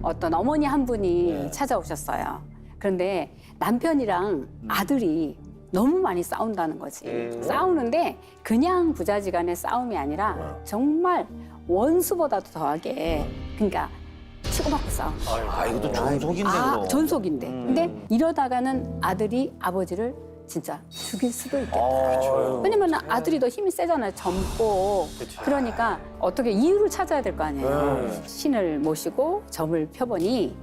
어떤 어머니 한 분이 찾아오셨어요. 그런데 남편이랑 아들이 너무 많이 싸운다는 거지. 싸우는데 그냥 부자지간의 싸움이 아니라 정말 원수보다도 더하게 그러니까 치고받고 싸우는 거예요. 아, 이것도 존속인데, 그럼. 전속인데. 근데 이러다가는 아들이 아버지를 진짜 죽일 수도 있겠다. 왜냐면 아들이 더 힘이 세잖아요. 젊고. 그러니까 어떻게 이유를 찾아야 될 거 아니에요. 신을 모시고 점을 펴보니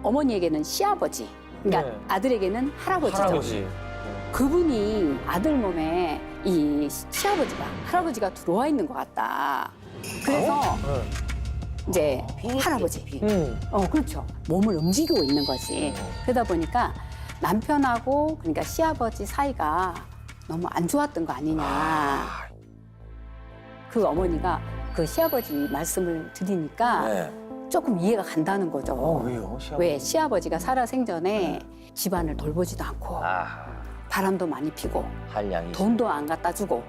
어머니에게는 시아버지, 그러니까 아들에게는 할아버지죠. 그분이 아들 몸에 이 할아버지가 들어와 있는 것 같다. 그래서 이제 할아버지. 그렇죠. 몸을 움직이고 있는 거지. 그러다 보니까 남편하고 그러니까 시아버지 사이가 너무 안 좋았던 거 아니냐. 그 어머니가 그 시아버지 말씀을 드리니까 조금 이해가 간다는 거죠. 왜요? 왜 시아버지가 살아생전에 집안을 돌보지도 않고 바람도 많이 피고 한량이. 돈도 안 갖다 주고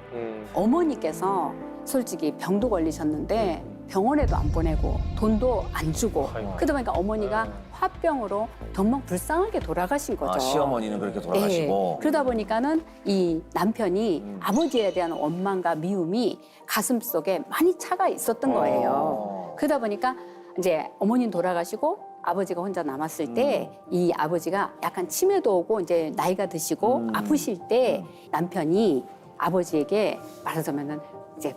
어머니께서 솔직히 병도 걸리셨는데 병원에도 안 보내고 돈도 안 주고 그러다 보니까 어머니가 화병으로 너무 불쌍하게 돌아가신 거죠. 아, 시어머니는 그렇게 돌아가시고. 예. 그러다 보니까는 이 남편이 아버지에 대한 원망과 미움이 가슴 속에 많이 차가 있었던 거예요. 그러다 보니까 이제 어머니는 돌아가시고 아버지가 혼자 남았을 때 이 아버지가 약간 치매도 오고 이제 나이가 드시고 아프실 때 남편이 아버지에게 말하자면은 이제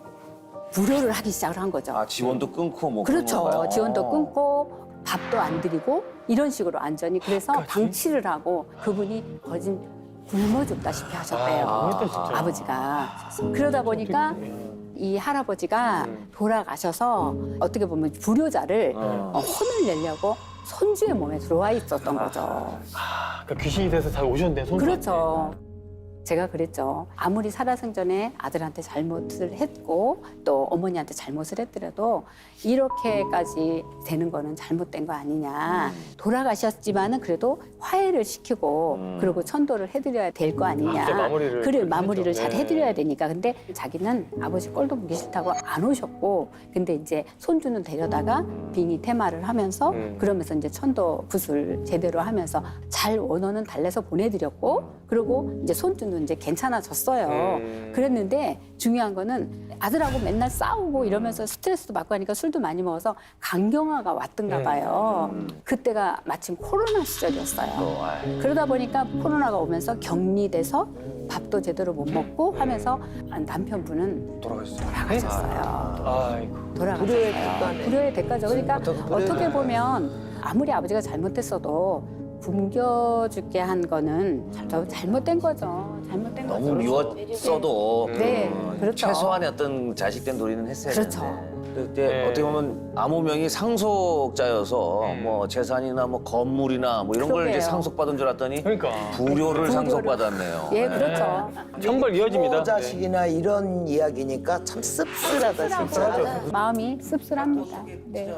불효를 하기 시작을 한 거죠. 아, 지원도 끊고 뭐. 그렇죠. 그런 건가요? 지원도 끊고 밥도 안 드리고 이런 식으로 완전히 그래서 방치를 하고 그분이 거진 굶어 죽다시피 하셨대요. 아버지가. 그러다 보니까 이 할아버지가 돌아가셔서 어떻게 보면 불효자를 혼을 내려고 손주의 몸에 들어와 있었던 거죠. 그러니까 귀신이 돼서 잘 오셨네, 손주한테. 그렇죠. 제가 그랬죠. 아무리 살아생전에 아들한테 잘못을 했고 또 어머니한테 잘못을 했더라도 이렇게까지 되는 거는 잘못된 거 아니냐. 돌아가셨지만은 그래도 화해를 시키고 그리고 천도를 해드려야 될 거 아니냐. 진짜 마무리를 그래 그렇게 마무리를 했죠. 잘 네. 해드려야 되니까. 근데 자기는 아버지 꼴도 보기 싫다고 안 오셨고 근데 이제 손주는 데려다가 빙의 퇴마를 하면서 그러면서 이제 천도 굿을 제대로 하면서 잘 원어는 달래서 보내드렸고 그리고 이제 손주는 이제 괜찮아졌어요. 그랬는데 중요한 거는 아들하고 맨날 싸우고 이러면서 스트레스도 받고 하니까 술도 많이 먹어서 간경화가 왔던가 봐요. 그때가 마침 코로나 시절이었어요. 그러다 보니까 코로나가 오면서 격리돼서 밥도 제대로 못 먹고 하면서 남편분은 돌아가셨어요. 아이고. 돌아가셨어요. 불효의 대가죠. 그러니까 어떻게 보면 아무리 아버지가 잘못했어도 굶겨죽게 한 거는 잘못된 거죠. 잘못된 거죠. 너무 미웠어도 네, 그렇죠. 최소한의 어떤 자식된 도리는 했어야 그렇죠. 되는데. 그때 네. 어떻게 보면 암호명이 상속자여서 뭐 재산이나 뭐 건물이나 뭐 이런 걸 이제 그러게요. 상속받은 줄 알았더니 그러니까. 불효를 상속받았네요. 예, 네. 그렇죠. 정말 이어집니다. 자식이나 이런 이야기니까 참 씁쓸하다 진짜. 마음이 씁쓸합니다. 네.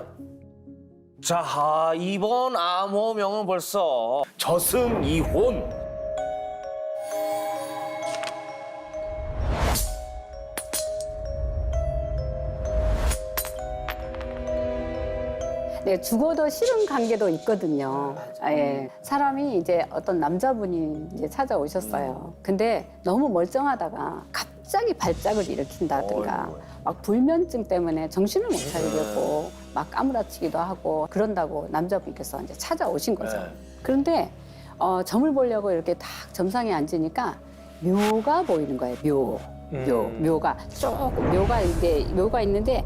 자, 이번 암호명은 벌써 저승이혼. 네, 죽어도 싫은 관계도 있거든요. 예. 사람이 이제 어떤 남자분이 이제 찾아오셨어요. 근데 너무 멀쩡하다가 갑자기 발작을 일으킨다든가 막 불면증 때문에 정신을 못 차리겠고 막 까무라치기도 하고 그런다고 남자분께서 이제 찾아오신 거죠. 그런데 점을 보려고 이렇게 딱 점상에 앉으니까 묘가 보이는 거예요. 묘가 조금 묘가 있는데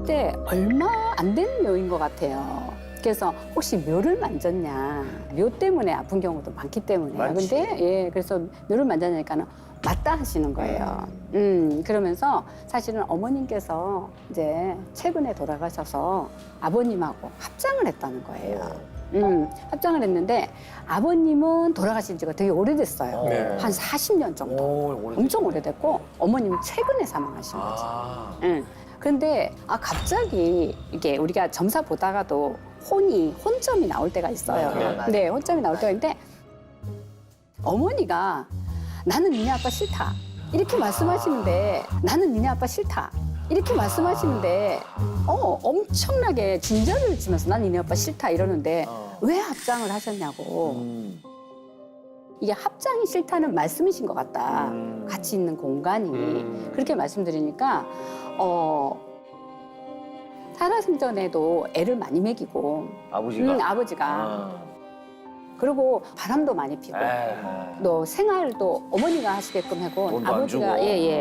그때 얼마 안 되는 묘인 것 같아요. 그래서 혹시 묘를 만졌냐. 묘 때문에 아픈 경우도 많기 때문에. 근데 예, 그래서 묘를 만졌냐니까는 맞다 하시는 거예요. 그러면서 사실은 어머님께서 이제 최근에 돌아가셔서 아버님하고 합장을 했다는 거예요. 합장을 했는데 아버님은 돌아가신 지가 되게 오래됐어요. 네. 한 40년 정도. 엄청 오래됐고 어머님은 최근에 사망하신 거지. 응. 그런데 갑자기 이게 우리가 점사 보다가도 혼점이 나올 때가 있어요. 네, 혼점이 나올 때가 있는데 어머니가 나는 니네 아빠 싫다. 이렇게 말씀하시는데 나는 니네 아빠 싫다. 이렇게 말씀하시는데 엄청나게 진저리를 치면서 난 니네 오빠 싫다 이러는데 왜 합장을 하셨냐고. 이게 합장이 싫다는 말씀이신 것 같다. 같이 있는 공간이. 그렇게 말씀드리니까 살아생전에도 애를 많이 먹이고 아버지가. 아버지가 그리고 바람도 많이 피고 또 생활도 어머니가 하시게끔 하고 돈도 안 주고.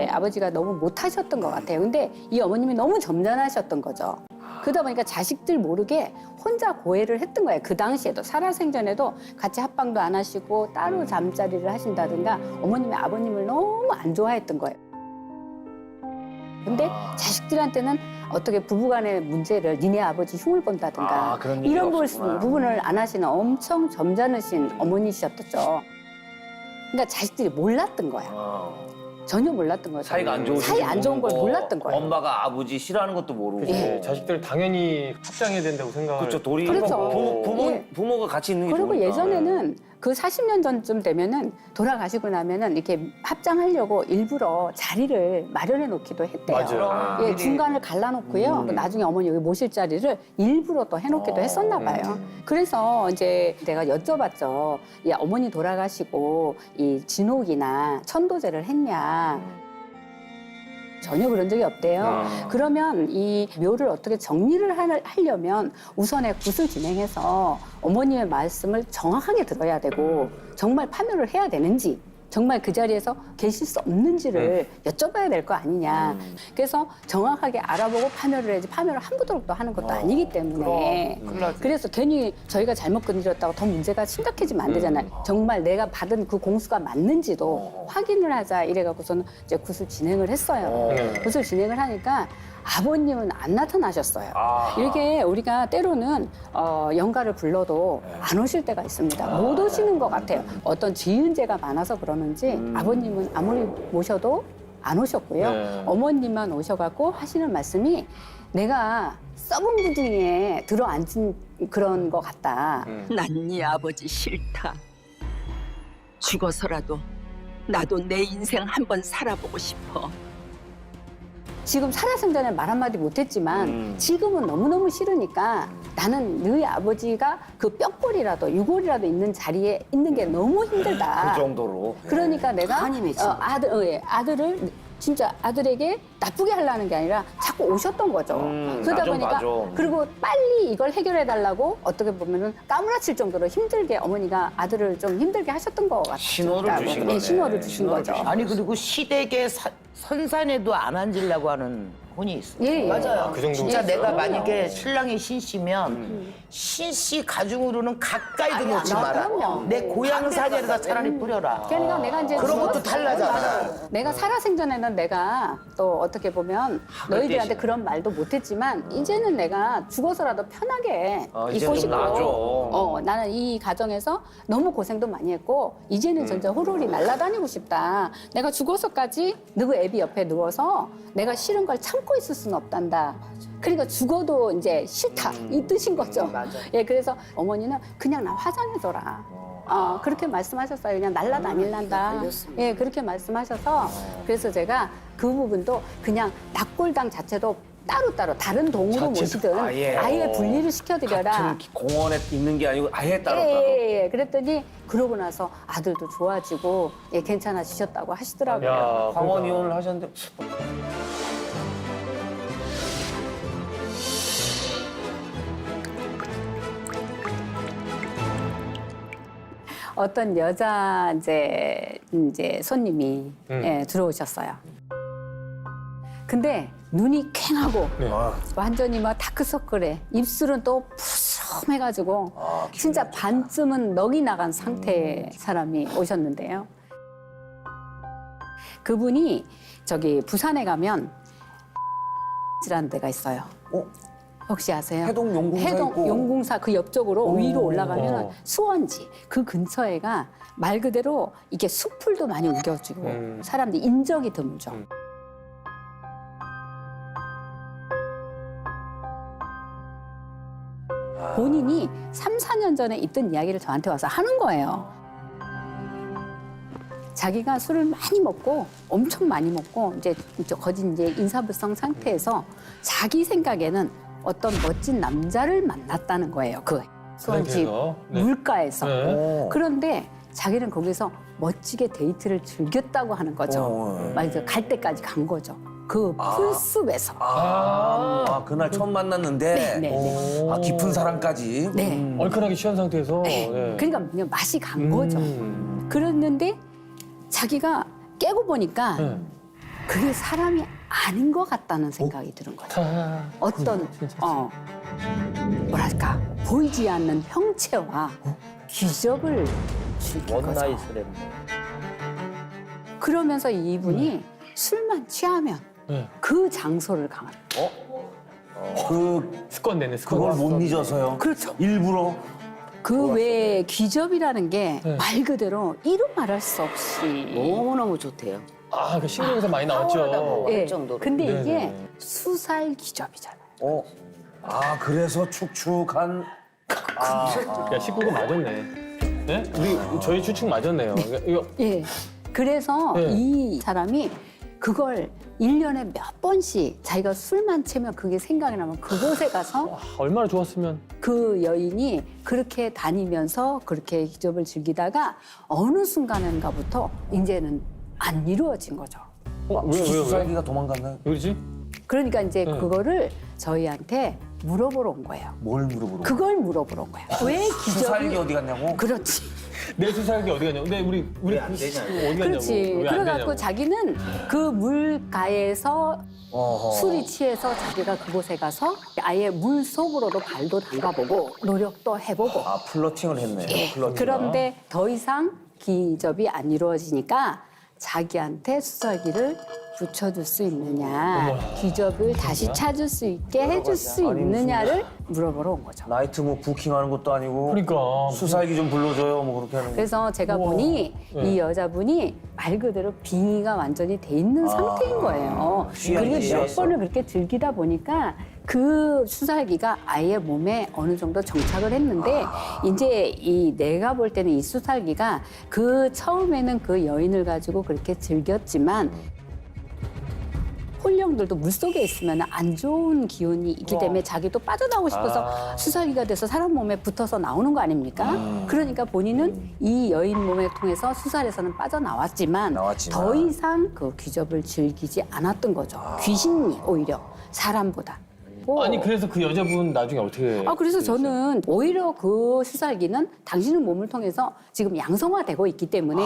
아버지가 너무 못하셨던 것 같아요. 근데 이 어머님이 너무 점잖으셨던 거죠. 그러다 보니까 자식들 모르게 혼자 고해를 했던 거예요. 그 당시에도 살아생전에도 같이 합방도 안 하시고 따로 잠자리를 하신다든가 어머님이 아버님을 너무 안 좋아했던 거예요. 근데 자식들한테는 어떻게 부부간의 문제를 니네 아버지 흉을 본다든가 그런 얘기가 이런 없었구나. 부분을 안 하시는 엄청 점잖으신 어머니셨죠. 그러니까 자식들이 몰랐던 거야. 전혀 몰랐던 거죠. 사이가 안 좋으신 사이 안 좋은 걸 몰랐던 거예요. 엄마가 아버지 싫어하는 것도 모르고. 네, 자식들 당연히 합장해야 된다고 생각을. 그렇죠. 도리 그렇죠. 부모가 같이 있는 게 그리고 좋으니까. 예전에는 그 40년 전쯤 되면은 돌아가시고 나면은 이렇게 합장하려고 일부러 자리를 마련해 놓기도 했대요. 맞아요. 예, 중간을 갈라놓고요. 나중에 어머니 여기 모실 자리를 일부러 또 해놓기도 했었나 봐요. 그래서 이제 내가 여쭤봤죠. 야, 어머니 돌아가시고 이 진옥이나 천도제를 했냐. 전혀 그런 적이 없대요. 그러면 이 묘를 어떻게 정리를 하려면 우선에 굿을 진행해서 어머님의 말씀을 정확하게 들어야 되고 정말 파묘를 해야 되는지 정말 그 자리에서 계실 수 없는지를 여쭤봐야 될 거 아니냐. 그래서 정확하게 알아보고 파묘를 해야지 파묘를 함부로 또 하는 것도 아니기 때문에 그래서 괜히 저희가 잘못 건드렸다고 더 문제가 심각해지면 안 되잖아요. 정말 내가 받은 그 공수가 맞는지도 확인을 하자 이래갖고서는 이제 굿을 진행을 했어요. 굿을 진행을 하니까 아버님은 안 나타나셨어요. 이렇게 우리가 때로는 영가를 불러도 안 오실 때가 있습니다. 못 오시는 것 같아요. 어떤 지은재가 많아서 그러는지 아버님은 아무리 모셔도 안 오셨고요. 네. 어머님만 오셔갖고 하시는 말씀이 내가 썩은 부둥이에 들어앉은 그런 것 같다. 난 네 아버지 싫다. 죽어서라도 나도 내 인생 한번 살아보고 싶어. 지금 살아생전에 말 한마디 못했지만 지금은 너무너무 싫으니까 나는 너희 아버지가 그 뼈골이라도 유골이라도 있는 자리에 있는 게 너무 힘들다. 그 정도로. 그러니까 내가 한이 맺힌 아들을 진짜 아들에게 나쁘게 하려는 게 아니라 자꾸 오셨던 거죠. 그러다 나 좀 보니까 봐줘. 그리고 빨리 이걸 해결해 달라고 어떻게 보면은 까무라칠 정도로 힘들게 어머니가 아들을 좀 힘들게 하셨던 것 같아요. 신호를 주신 거네. 네, 신호를 주신 거죠. 아니 그리고 시댁의 선산에도 안 앉으려고 하는 혼이 있어. 예, 예. 맞아요. 그 정도 진짜 있어요. 내가 만약에 신랑이 신씨면 신씨 가중으로는 가까이도 놓지 마라. 그럼요. 내 고향 산에다 차라리 뿌려라. 그러니까 내가 이제 그런 것도 죽었- 탈나잖아. 내가 살아생전에는 내가 또 어떻게 보면 너희들한테 그런 말도 못했지만 이제는 내가 죽어서라도 편하게 이제 있고 좀 싶고 놔줘. 나는 이 가정에서 너무 고생도 많이 했고 이제는 진짜 호롤이 날아다니고 싶다. 내가 죽어서까지 너그 애비 옆에 누워서 내가 싫은 걸 참고 있을 수는 없단다. 그러니까 죽어도 이제 싫다 이 뜻인 거죠. 예, 그래서 어머니는 그냥 나 화장해줘라. 그렇게 말씀하셨어요. 그냥 날라다닐란다. 예, 그렇게 말씀하셔서 그래서 제가 그 부분도 그냥 낙골당 자체도 따로따로 다른 동으로 모시든 아예 분리를 시켜드려라. 같은 공원에 있는 게 아니고 아예 따로 따로. 예. 그랬더니 그러고 나서 아들도 좋아지고 예, 괜찮아지셨다고 하시더라고요. 야, 황혼 이혼을 하셨는데 어떤 여자 이제 손님이 예, 들어오셨어요. 근데 눈이 퀭하고 네. 완전히 막 다크서클에 입술은 또 푸석해가지고 진짜 반쯤은 넋이 나간 상태의 사람이 오셨는데요. 그분이 저기 부산에 가면 이라는 데가 있어요. 혹시 아세요? 해동 용궁사 있고. 용궁사 그 옆쪽으로 위로 올라가면 어. 수원지 그 근처에가 말 그대로 이게 숲풀도 많이 우겨지고 사람들이 인적이 드물죠. 본인이 3, 4년 전에 있던 이야기를 저한테 와서 하는 거예요. 자기가 술을 많이 먹고 엄청 많이 먹고 이제 거진 이제 인사불성 상태에서 자기 생각에는 어떤 멋진 남자를 만났다는 거예요. 그 수원집 그래서, 네. 물가에서. 어. 그런데 자기는 거기서 멋지게 데이트를 즐겼다고 하는 거죠. 말해서 갈 때까지 간 거죠. 그 풀숲에서. 그날 처음 만났는데 네. 아, 깊은 사랑까지. 네. 얼큰하게 취한 상태에서. 네. 네. 그러니까 그냥 맛이 간 거죠. 그랬는데 자기가 깨고 보니까 네. 그게 사람이 아닌 것 같다는 생각이 드는 거죠. 어떤 뭐랄까 보이지 않는 형체와 기적을 즐긴 거죠. 그러면서 이분이 술만 취하면 네. 그 장소를 강합니다. 습관 되네, 습관. 그걸 못 잊어서요. 그렇죠. 일부러. 그 외에 기적이라는 게 네. 말 그대로 이루 말할 수 없이 너무너무 좋대요. 아, 그 신경에서 많이 나왔죠. 예. 정도로. 근데 네네. 이게 수살 기적이잖아요. 아, 그래서 축축한. 야, 19금 맞았네. 네? 저희 추측 맞았네요. 이거 예. 그래서 네. 이 사람이 그걸 1년에 몇 번씩 자기가 술만 채면 그게 생각이 나면 그곳에 가서 얼마나 좋았으면. 그 여인이 그렇게 다니면서 그렇게 기적을 즐기다가 어느 순간인가부터 이제는 안 이루어진 거죠. 왜요? 수살기가 도망갔나요? 왜 그러지? 그러니까 이제 네. 그거를 저희한테 물어보러 온 거예요. 뭘 물어보러? 그걸 물어보러 온 거예요. 왜 수살기 기적이 어디 갔냐고? 그렇지. 내 수살기 어디 갔냐고. 근데 우리 어디 갔냐고. 그렇지. 왜안 그래갖고 되냐고. 자기는 그 물가에서 어허. 술이 취해서 자기가 그곳에 가서 아예 물 속으로도 발도 담가보고 노력도 해보고. 아, 플러팅을 했네. 예. 플러팅. 그런데 더 이상 기적이 안 이루어지니까 자기한테 수살기를 붙여줄 수 있느냐, 기적을 다시 찾을 수 있게 해줄 수 있느냐를 물어보러 온 거죠. 나이트 뭐 부킹하는 것도 아니고. 그러니까. 수살기 좀 불러줘요. 뭐 그렇게 하는 거. 그래서 제가 우와. 보니 네. 이 여자분이 말 그대로 빙의가 완전히 돼 있는 상태인 거예요. 취향이 그리고 몇 취했어. 번을 그렇게 즐기다 보니까 그 수살기가 아예 몸에 어느 정도 정착을 했는데 이제 이 내가 볼 때는 이 수살기가 그 처음에는 그 여인을 가지고 그렇게 즐겼지만 홀령들도 물속에 있으면 안 좋은 기운이 있기 때문에 자기도 빠져나오고 싶어서 수살기가 돼서 사람 몸에 붙어서 나오는 거 아닙니까? 그러니까 본인은 이 여인 몸에 통해서 수살에서는 빠져나왔지만 나왔지만. 더 이상 그 귀접을 즐기지 않았던 거죠. 귀신이 오히려 사람보다. 아니, 그래서 그 여자분 나중에 어떻게. 그래서 저는 오히려 그 수살기는 당신의 몸을 통해서 지금 양성화되고 있기 때문에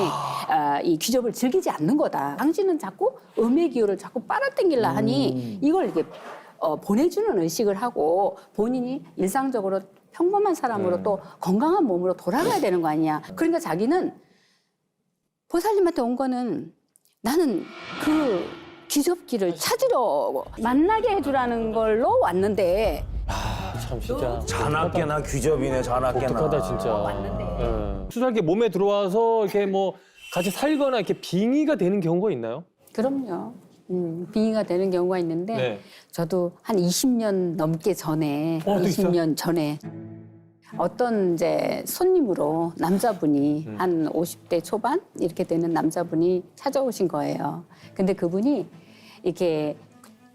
이 귀접을 즐기지 않는 거다. 당신은 자꾸 음의 기호를 자꾸 빨아당기려 하니 이걸 이렇게 보내주는 의식을 하고 본인이 일상적으로 평범한 사람으로 또 건강한 몸으로 돌아가야 되는 거 아니냐. 그러니까 자기는 보살님한테 온 거는 나는 그 귀접기를 찾으러 만나게 해주라는 걸로 왔는데 참, 진짜. 자나깨나 귀접이네, 자나깨나. 독특하다, 진짜. 수살기 몸에 들어와서 이렇게 뭐 같이 살거나 이렇게 빙의가 되는 경우가 있나요? 그럼요. 빙의가 되는 경우가 있는데 네. 저도 한 20년 넘게 전에 또 있어요? 20년 전에 어떤 이제 손님으로 남자분이 한 50대 초반 이렇게 되는 남자분이 찾아오신 거예요. 근데 그분이 이렇게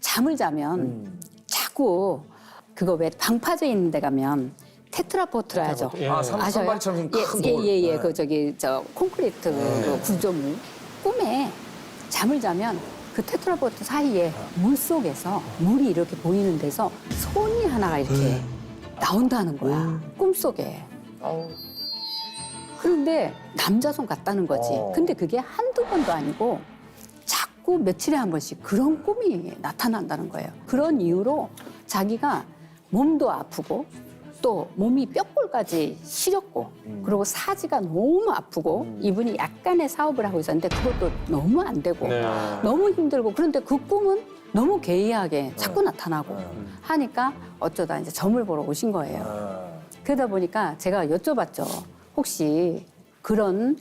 잠을 자면 자꾸 그거 왜 방파제 있는 데 가면 테트라포트라 하죠. 예. 아, 아셔요? 선발처럼 큰 돌. 예예예. 네. 그 저 콘크리트 그 구조물 꿈에 잠을 자면 그 테트라포트 사이에 물 속에서 물이 이렇게 보이는 데서 손이 하나가 이렇게 나온다는 거야. 꿈속에. 그런데 남자 손 같다는 거지. 근데 그게 한두 번도 아니고 자꾸 며칠에 한 번씩 그런 꿈이 나타난다는 거예요. 그런 이유로 자기가 몸도 아프고 또 몸이 뼈골까지 시렸고 그리고 사지가 너무 아프고 이분이 약간의 사업을 하고 있었는데 그것도 너무 안 되고 네. 너무 힘들고 그런데 그 꿈은 너무 괴이하게 자꾸 나타나고 하니까 어쩌다 이제 점을 보러 오신 거예요. 그러다 보니까 제가 여쭤봤죠. 혹시 그런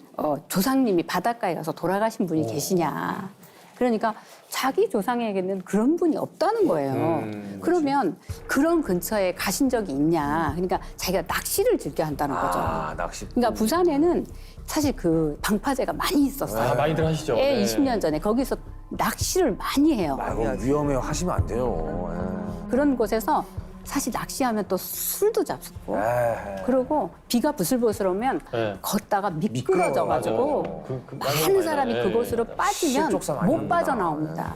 조상님이 바닷가에 가서 돌아가신 분이 계시냐. 그러니까 자기 조상에게는 그런 분이 없다는 거예요. 그러면 그런 근처에 가신 적이 있냐. 그러니까 자기가 낚시를 즐겨 한다는 거죠. 아, 낚시. 그러니까 부산에는 사실 그 방파제가 많이 있었어요. 아, 많이들 하시죠. 예, 네. 20년 전에 거기서 낚시를 많이 해요. 아, 이거 위험해 하시면 안 돼요. 그런 곳에서 사실 낚시하면 또 술도 잡수고 예. 그리고 비가 부슬부슬 오면 네. 걷다가 미끄러져가지고 많은 사람이 그곳으로 빠지면 실족사 많이 못 합니다. 빠져나옵니다.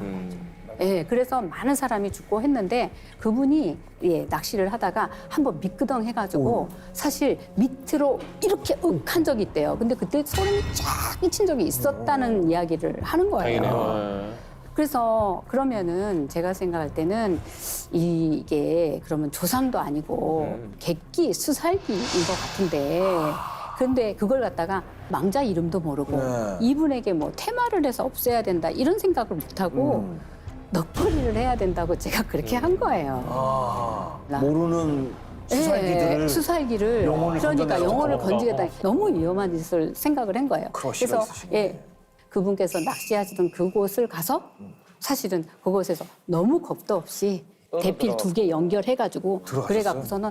예, 그래서 많은 사람이 죽고 했는데 그분이 예, 낚시를 하다가 한번 미끄덩 해가지고 사실 밑으로 이렇게 욱한 적이 있대요. 근데 그때 소름이 쫙 끼친 적이 있었다는 이야기를 하는 거예요. 다행이네요. 그래서 그러면은 제가 생각할 때는 이게 그러면 조상도 아니고 객기, 수살기인 것 같은데 그런데 그걸 갖다가 망자 이름도 모르고 네. 이분에게 뭐 테마를 해서 없애야 된다 이런 생각을 못하고 넋거리를 해야 된다고 제가 그렇게 한 거예요. 아, 모르는 수살기들을 예, 수살기를 영혼을 그러니까 건져내서 영혼을 건지겠다 너무 위험한 짓을 생각을 한 거예요. 크러쉬가 있으시네. 예, 그분께서 낚시하시던 그곳을 가서 사실은 그곳에서 너무 겁도 없이 대필 2개 연결해가지고 들어가셨어요? 그래갖고서는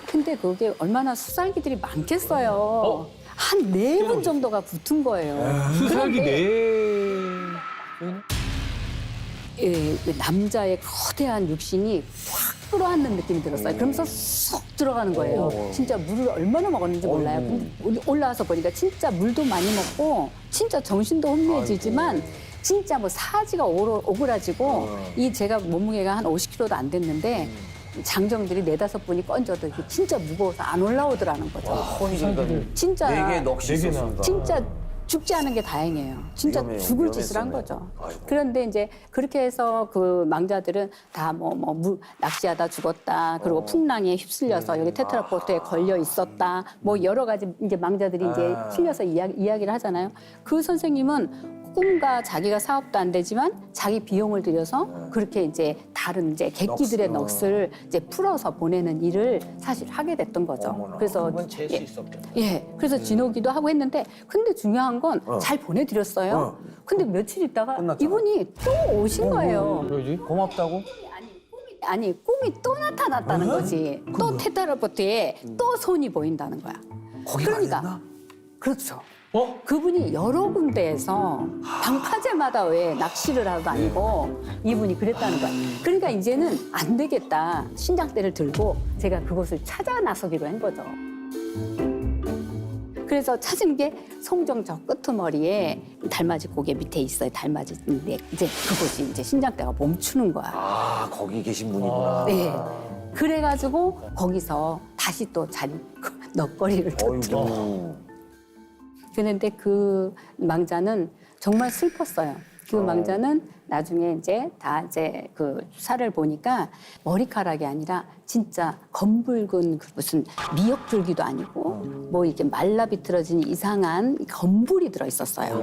근데 그게 얼마나 수살기들이 많겠어요. 한 4분 정도가 붙은 거예요. 수살기 예, 남자의 거대한 육신이 확 끌어안는 느낌이 들었어요. 그러면서 쏙 들어가는 거예요. 진짜 물을 얼마나 먹었는지 몰라요. 근데 올라와서 보니까 진짜 물도 많이 먹고 진짜 정신도 혼미해지지만 진짜 뭐 사지가 오그라지고 이 제가 몸무게가 한 50kg도 안 됐는데 장정들이 4-5분이 건져도 이게 진짜 무거워서 안 올라오더라는 거죠. 진짜 네개 넋이 있었습니다. 진짜 죽지 않은 게 다행이에요. 진짜 위험해요. 죽을 짓을 한 위험했었네. 거죠. 아이고. 그런데 이제 그렇게 해서 그 망자들은 다 낚시하다 죽었다. 그리고 풍랑에 휩쓸려서 여기 테트라포트에 걸려 있었다. 뭐 여러 가지 이제 망자들이 이제 틀려서 이야기를 하잖아요. 그 선생님은 꿈과 자기가 사업도 안 되지만 자기 비용을 들여서 그렇게 이제 다른 이제 객기들의 넋을 이제 풀어서 보내는 일을 사실 하게 됐던 거죠. 그래서 재수 있었겠다. 예, 그래서 진호기도 하고 했는데 근데 중요한 건 잘 보내드렸어요. 근데 며칠 있다가 끝났잖아. 이분이 또 오신 거예요. 그러지? 고맙다고? 아니 꿈이 또 나타났다는 거지. 또 테트라포트에 또 손이 보인다는 거야. 거기가 그러니까 아니었나? 그렇죠. 어? 그분이 여러 군데에서 방파제마다 왜 낚시를 하고 다니고 이분이 그랬다는 거야. 그러니까 이제는 안 되겠다. 신장대를 들고 제가 그곳을 찾아 나서기로 한 거죠. 그래서 찾은 게 송정 저 끄트머리에 달맞이 고개 밑에 있어요. 달맞이인데 이제 그곳이 이제 신장대가 멈추는 거야. 아, 거기 계신 분이구나. 네. 그래가지고 거기서 다시 또 자기 넋거리를 터뜨려. 어이구. 그런데 그 망자는 정말 슬펐어요. 그 망자는 나중에 이제 다 이제 그 살을 보니까 머리카락이 아니라 진짜 검붉은 그 무슨 미역줄기도 아니고 뭐 이렇게 말라 비틀어진 이상한 검불이 들어 있었어요.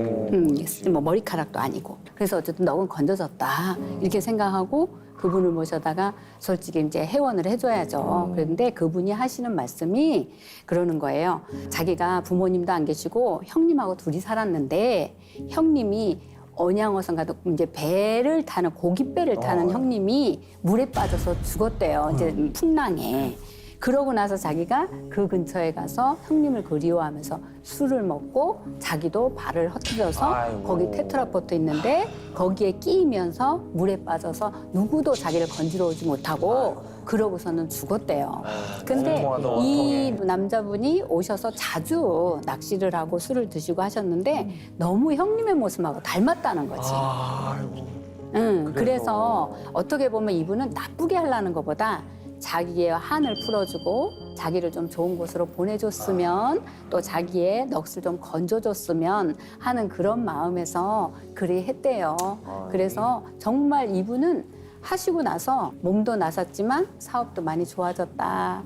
뭐 머리카락도 아니고. 그래서 어쨌든 넋은 건져졌다 이렇게 생각하고 그분을 모셔다가 솔직히 이제 회원을 해줘야죠. 그런데 그분이 하시는 말씀이 그러는 거예요. 자기가 부모님도 안 계시고 형님하고 둘이 살았는데 형님이 언양어선 가도 이제 배를 타는 고깃배를 타는 형님이 물에 빠져서 죽었대요. 이제 풍랑에. 그러고 나서 자기가 그 근처에 가서 형님을 그리워하면서 술을 먹고 자기도 발을 헛디뎌서 아이고. 거기 테트라포트 있는데 거기에 끼이면서 물에 빠져서 누구도 자기를 건지러 오지 못하고 그러고서는 죽었대요. 근데 어머나, 이 남자분이 오셔서 자주 낚시를 하고 술을 드시고 하셨는데 너무 형님의 모습하고 닮았다는 거지. 그래서 어떻게 보면 이분은 나쁘게 하려는 것보다 자기의 한을 풀어주고 자기를 좀 좋은 곳으로 보내줬으면 또 자기의 넋을 좀 건져줬으면 하는 그런 마음에서 그리 했대요. 그래서 정말 이분은 하시고 나서 몸도 나섰지만 사업도 많이 좋아졌다.